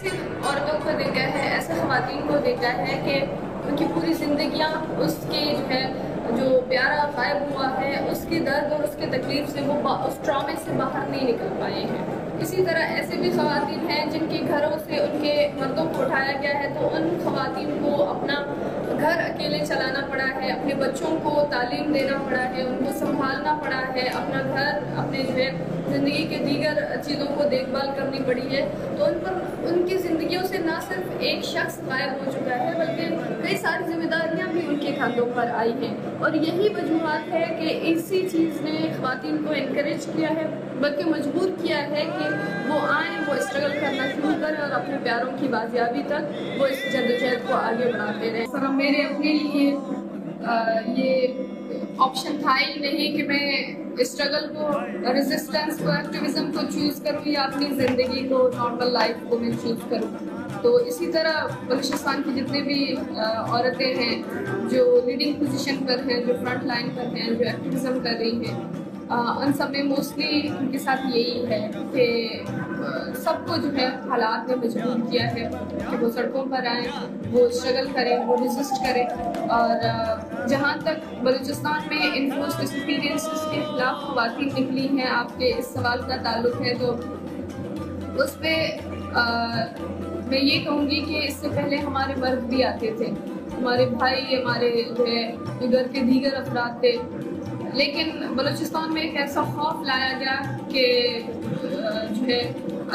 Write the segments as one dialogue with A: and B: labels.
A: ایسی عورتوں کو دیکھا ہے، ایسے خواتین کو دیکھا ہے کہ ان کی پوری زندگیاں اس کے جو ہے جو پیارا غائب ہوا ہے، اس کی درد اور اس کی تکلیف سے وہ اس ٹرامے سے باہر نہیں نکل پائے ہیں۔ اسی طرح ایسے بھی خواتین ہیں جن کے گھروں سے ان کے مردوں کو اٹھایا گیا ہے، تو ان خواتین کو اپنا گھر اکیلے چلانا پڑا ہے، اپنے بچوں کو تعلیم دینا پڑا ہے، ان کو سنبھالنا پڑا ہے، اپنا گھر، اپنے جو ہے زندگی کے دیگر چیزوں کو دیکھ بھال کرنی پڑی ہے۔ تو ان پر ان کی زندگیوں سے نہ صرف ایک شخص غائب ہو چکا ہے بلکہ کئی ساری ذمہ داریاں بھی ان کے کندھوں پر آئی ہیں، اور یہی وجوہات ہے کہ اسی چیز نے خواتین کو انکریج کیا ہے، بلکہ مجبور کیا ہے کہ وہ آئیں، وہ اسٹرگل کرنا شروع کریں اور اپنے پیاروں کی بازیابی تک وہ اس جدوجہد کو آگے بڑھاتے رہیں۔ سر میرے اپنے لیے یہ آپشن تھا ہی نہیں کہ میں اسٹرگل کو، ریزسٹنس کو، ایکٹیویزم کو چوز کروں یا اپنی زندگی کو، نارمل لائف کو میں چوز کروں۔ تو اسی طرح بلوچستان کی جتنے بھی عورتیں ہیں جو لیڈنگ پوزیشن پر ہیں، جو فرنٹ لائن پر ہیں، جو ایکٹیویزم کر رہی ہیں، ان سب میں موسٹلی ان کے ساتھ یہی ہے کہ سب کو جو ہے حالات نے مجبور کیا ہے کہ وہ سڑکوں پر آئیں، وہ اسٹرگل کریں، وہ ریزسٹ کریں۔ اور جہاں تک بلوچستان میں انفورسڈ ڈسپیرینسز کے خلاف خواتین نکلی ہیں، آپ کے اس سوال کا تعلق ہے، تو اس پہ میں یہ کہوں گی کہ اس سے پہلے ہمارے مرد بھی آتے تھے، ہمارے بھائی، ہمارے جو ہے گھر کے دیگر افراد تھے، لیکن بلوچستان میں ایک ایسا خوف لایا گیا کہ جو ہے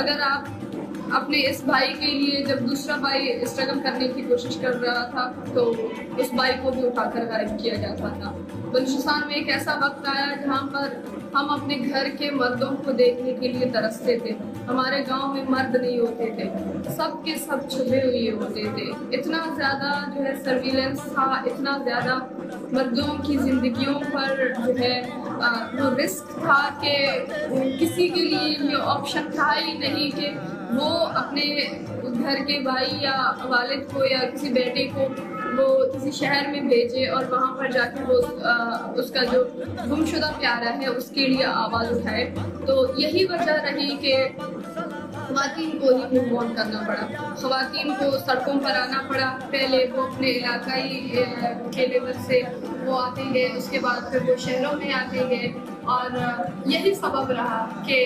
A: اگر آپ اپنے اس بھائی کے لیے، جب دوسرا بھائی اسٹرگل کرنے کی کوشش کر رہا تھا تو اس بھائی کو بھی اٹھا کر غائب کیا جاتا تھا۔ بلوچستان میں ایک ایسا وقت آیا جہاں پر ہم اپنے گھر کے مردوں کو دیکھنے کے لیے ترستے تھے، ہمارے گاؤں میں مرد نہیں ہوتے تھے، سب کے سب چھپے ہوئے ہوتے تھے، اتنا زیادہ جو ہے سرویلنس تھا، اتنا زیادہ مردوں کی زندگیوں پر جو ہے وہ رسک تھا کہ کسی کے لیے یہ آپشن تھا ہی نہیں کہ وہ اپنے گھر کے بھائی یا والد کو یا کسی بیٹے کو وہ کسی شہر میں بھیجے اور وہاں پر جا کے وہ اس کا جو گم شدہ پیارا ہے اس کے لیے آواز اٹھائے۔ تو یہی وجہ رہی کہ خواتین کو ہی موو آن کرنا پڑا، خواتین کو سڑکوں پر آنا پڑا۔ پہلے وہ اپنے علاقائی کے لیول سے وہ آتے گئے، اس کے بعد پھر وہ شہروں میں آتے گئے، اور یہی سبب رہا کہ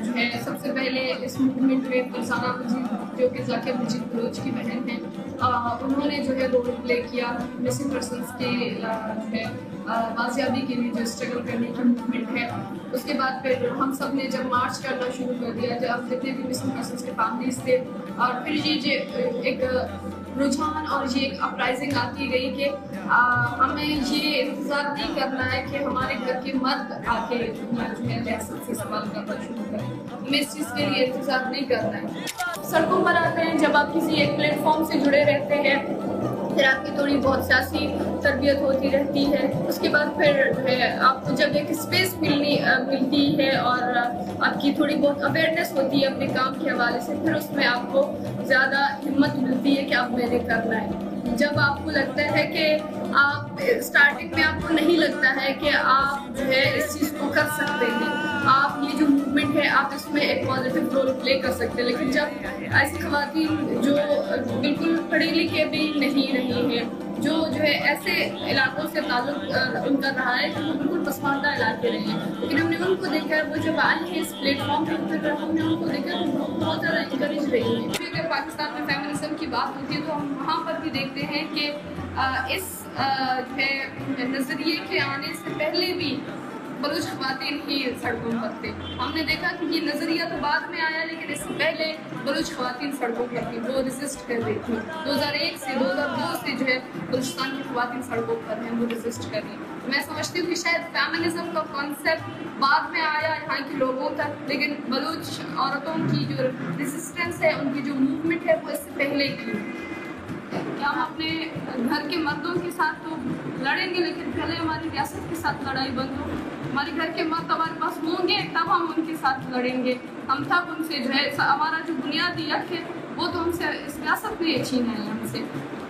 A: جو ہے سب سے پہلے اس موومنٹ میں فرزانہ مجید جو کہ ذاکر مجید بلوچ کی بہن ہیں، انہوں نے جو ہے رول پلے کیا مسنگ پرسنس کے جو ہے بازیابی کے لیے جو اسٹرگل کرنے کی موومنٹ ہے۔ اس کے بعد پھر ہم سب نے جب مارچ کرنا شروع کر دیا، جب جتنے بھی مسنگ پرسنس کے فیملیز تھے، اور پھر یہ ایک رجحان اور یہ ایک اپرائزنگ آتی گئی کہ ہمیں یہ انتظار نہیں کرنا ہے کہ ہمارے گھر کے مرد آ کے جو ہے ریاست سے سوال کرنا شروع کریں، ہمیں اس چیز کے لیے انتظار نہیں کرنا ہے۔ سڑکوں پر آتے ہیں جب آپ کسی ایک پلیٹ فارم سے جڑے رہتے ہیں، پھر آپ کی تھوڑی بہت سیاسی تربیت ہوتی رہتی ہے، اس کے بعد پھر جو ہے آپ کو جب ایک اسپیس ملتی ہے اور آپ کی تھوڑی بہت اویئرنیس ہوتی ہے اپنے کام کے حوالے سے، پھر اس میں آپ کو زیادہ ہمت ملتی ہے کہ اب میں نے کرنا ہے۔ جب آپ کو لگتا ہے کہ آپ اسٹارٹنگ میں آپ کو نہیں لگتا ہے کہ آپ جو ہے اس چیز کو کر سکتے ہیں، آپ یہ جو موومنٹ ہے آپ اس میں ایک پازیٹیو رول پلے کر سکتے ہیں، لیکن جب ایسی خواتین جو بالکل پڑھی لکھے بھی نہیں رہی ہیں، جو ہے ایسے علاقوں سے تعلق ان کا رہا ہے جو بالکل پسماندہ علاقے رہے ہیں، لیکن ہم نے ان کو دیکھا ہے وہ جب آئی ہیں اس پلیٹ فارم پہ، ہم نے ان کو دیکھا تو بہت زیادہ انکریج رہی ہے۔ پھر اگر پاکستان میں فیمنزم کی بات ہوتی ہے تو ہم وہاں پر بھی دیکھتے ہیں کہ اس جو ہے نظریے کے آنے سے پہلے بھی بلوچ خواتین ہی سڑکوں پر تھے۔ ہم نے دیکھا کہ یہ نظریہ تو بعد میں آیا، لیکن اس سے پہلے بلوچ خواتین سڑکوں پر تھی، وہ ریزسٹ کر رہی تھی۔ 2001 سے 2002 سے جو ہے بلوچستان کی خواتین سڑکوں پر ہیں، وہ ریزسٹ کر رہی ہیں۔ میں سمجھتی ہوں کہ شاید فیمنزم کا کانسیپٹ بعد میں آیا یہاں کے لوگوں تک، لیکن بلوچ عورتوں کی جو ریزسٹنس ہے، ان کی جو موومنٹ ہے، وہ اس سے پہلے کی۔ کیا ہم اپنے گھر کے مردوں کے ساتھ تو لڑیں گے، لیکن پہلے ہماری ریاست کے ساتھ لڑائی بند ہو، ہمارے گھر کے مرد ہمارے پاس ہوں گے تب ہم ان کے ساتھ لڑیں گے، ہم تب ان سے جو ہے ہمارا جو بنیادی حق ہے وہ تو ہم سے اس ریاست نے چھینا ہے ہم سے۔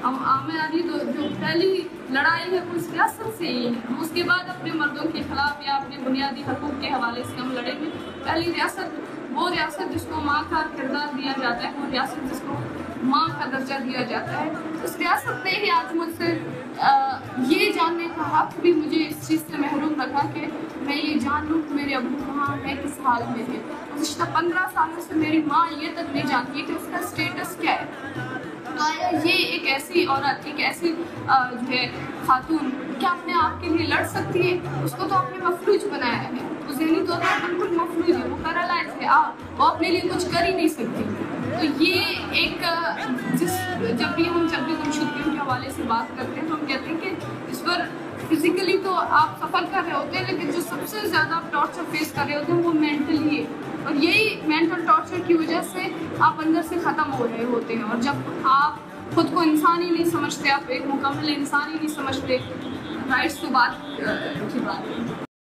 A: ہماری تو جو پہلی لڑائی ہے وہ اس ریاست سے ہی ہے، ہم اس کے بعد اپنے مردوں کے خلاف یا اپنے بنیادی حقوق کے حوالے سے ہم لڑیں گے، پہلی ریاست وہ ریاست جس کو ماں کا کردار دیا جاتا ہے، وہ ریاست جس کو ماں کا درجہ دیا جاتا ہے، اس ریاست نے ہی آج مجھ سے یہ جاننے کا حق بھی مجھے اس چیز سے محروم رکھا کہ میں یہ جان لوں کہ میرے ابو کہاں ہیں، کس حال میں ہیں۔ گزشتہ 15 سالوں سے میری ماں یہ تک نہیں جانتی کہ اس کا اسٹیٹس کیا ہے۔ تو آیا یہ ایک ایسی عورت، ایک ایسی جو ہے خاتون کیا اپنے آپ کے لیے لڑ سکتی ہے؟ اس کو تو آپ نے مفلوج بنایا ہے، وہ ذہنی طور پر بالکل مفلوج ہے، وہ پیرالائز ہے، وہ اپنے لیے کچھ کر ہی نہیں سکتی۔ تو یہ ایک جب بھی ہم شدگیوں کے حوالے سے بات کرتے ہیں تو ہم کہتے ہیں کہ اس پر فزیکلی تو آپ سفر کر رہے ہوتے ہیں، لیکن جو سب سے زیادہ ٹارچر فیس کر رہے ہوتے ہیں وہ مینٹلی ہے، اور یہی مینٹل ٹارچر کی وجہ سے آپ اندر سے ختم ہو رہے ہوتے ہیں۔ اور جب آپ خود کو انسان ہی نہیں سمجھتے، آپ ایک مکمل انسان ہی نہیں سمجھتے، رائٹس تو بات کی بات ہے۔